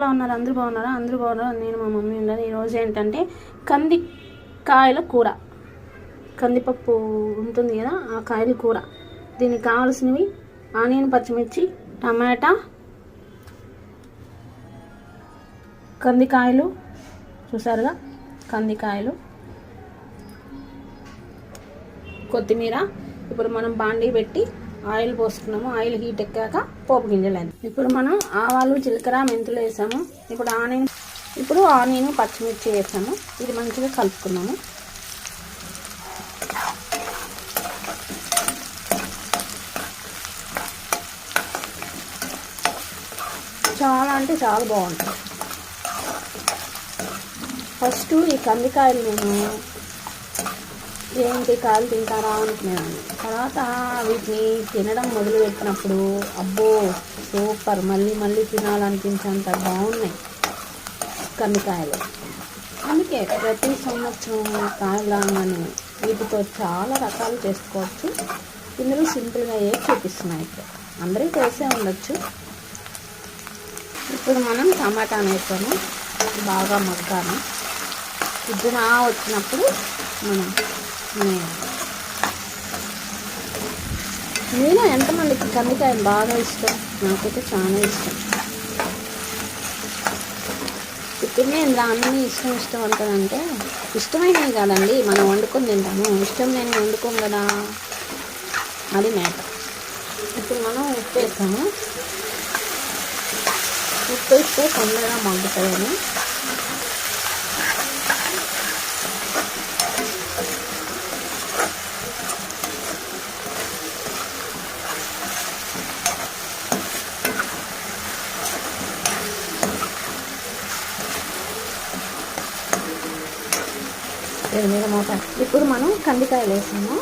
ఉన్నారు అందరూ బాగున్నారా? అందరూ బాగున్నారు. నేను మా మమ్మీ ఉన్నాను. ఈరోజు ఏంటంటే కందికాయల కూర, కందిపప్పు ఉంటుంది కదా, ఆ కాయల కూర. దీనికి కావాల్సినవి ఆనియన్, పచ్చిమిర్చి, టమాటా, కందికాయలు చూసారుగా, కందికాయలు, కొత్తిమీర. ఇప్పుడు మనం బాండీ పెట్టి ఆయిల్ పోసుకున్నాము. ఆయిల్ హీట్ ఎక్కాక పోపు గింజలు. ఇప్పుడు మనం ఆవాలు, జీలకర్ర, మెంతులు వేసాము. ఇప్పుడు ఆనియన్, పచ్చిమిర్చి వేసాము. ఇది మంచిగా కలుపుకున్నాము. చాలా అంటే చాలా బాగుంటుంది. ఫస్ట్ ఈ కందికాయలు నేను ఏంటి కాయలు తింటారా అనుకునేదాన్ని. తర్వాత వీటిని తినడం మొదలుపెట్టినప్పుడు అబ్బో సూపర్, మళ్ళీ మళ్ళీ తినాలనిపించేంత బాగున్నాయి కందికాయలు. అందుకే ప్రతి సంవత్సరం కాయలు రాగానే వీటితో చాలా రకాలు చేసుకోవచ్చు. ఇందులో సింపుల్గా చూపిస్తున్నాయి. ఇప్పుడు అందరికీ తెలిసే ఉండొచ్చు. ఇప్పుడు మనం టమాటాను వేసాము, బాగా మగ్గాను. ఇద్దరు వచ్చినప్పుడు మీలో ఎంతమందికి కందికాయ బాగా ఇష్టం? నాకైతే చాలా ఇష్టం. ఇప్పుడు నేను అన్నీ ఇష్టం అంటానంటే ఇష్టమైనవి కాదండి, మనం వండుకొని తింటాము. ఇష్టం లేని వండుకోం కదా, అది మ్యాటర్. ఇప్పుడు మనం ఉప్పు వేస్తాము. ఉప్పు వేస్తే తొందరగా మగ్గుతాయని. ఇప్పుడు మనం కందికాయలు వేసాము.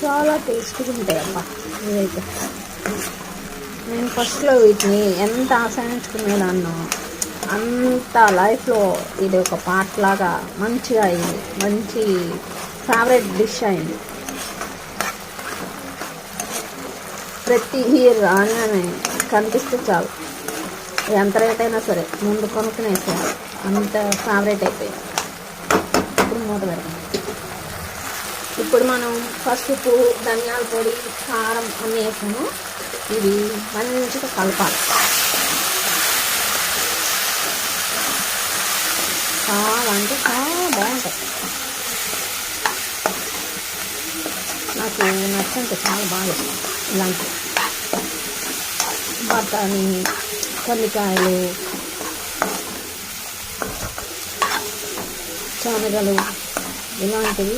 చాలా టేస్ట్గా ఉంటాయి అబ్బా ఇవైతే. నేను ఫస్ట్లో వీటిని ఎంత ఆశయించుకునేదాన్నో అంత లైఫ్లో ఇది ఒక పార్ట్ లాగా మంచిగా అయింది. మంచి ఫేవరెట్ డిష్ అయింది. ప్రతి ఇయర్ రాగానే కనిపిస్తే చాలు, ఎంత రేట్ అయినా సరే ముందు కొనుక్కునేసాను. అంత ఫేవరెట్ అయిపోయింది. ఇప్పుడు మూత పెడతాం. ఇప్పుడు మనం పసుపు, ధనియాల పొడి, కారం అన్నీ వేసాము. ఇది మంచిగా కలపాలి. చాలా అంటే చాలా బాగుంటుంది. నాకు నచ్చంటే చాలా బాగా ఇష్టం. ఇలాంటి బఠానీ, కందికాయలు, శనగలు ఇలాంటివి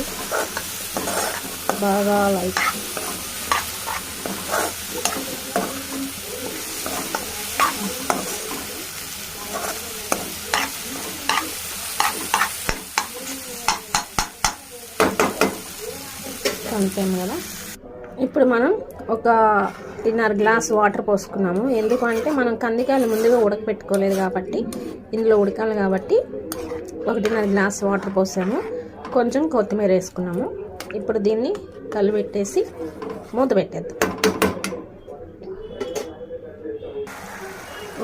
బాగా లైక్. కలిపాము కదా. ఇప్పుడు మనం ఒక 1.5 గ్లాస్ వాటర్ పోసుకున్నాము. ఎందుకంటే మనం కందికాయలు ముందుగా ఉడకపెట్టుకోలేదు కాబట్టి, ఇందులో ఉడకాలి కాబట్టి 1.5 గ్లాస్ వాటర్ పోసాము. కొంచెం కొత్తిమీర వేసుకున్నాము. ఇప్పుడు దీన్ని కలిపెట్టేసి మూత పెట్టేద్దాం.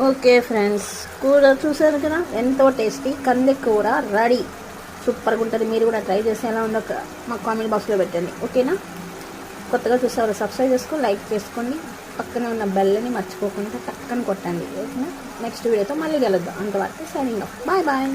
ఓకే ఫ్రెండ్స్, కూర చూసారు కదా, ఎంతో టేస్టీ కంది కూర రెడీ. సూపర్గా ఉంటుంది. మీరు కూడా ట్రై చేసి ఎలా ఉందో మా కామెంట్ బాక్స్లో పెట్టండి. ఓకేనా? కొత్తగా చూసేవాళ్ళు సబ్స్క్రైబ్ చేసుకొని లైక్ చేసుకోండి. పక్కనే ఉన్న బెల్ని మర్చిపోకుండా టక్కని కొట్టండి. ఓకేనా? నెక్స్ట్ వీడియోతో మళ్ళీ కలుద్దాం. అంతవరకు సైనింగ్ ఆఫ్. Bye bye.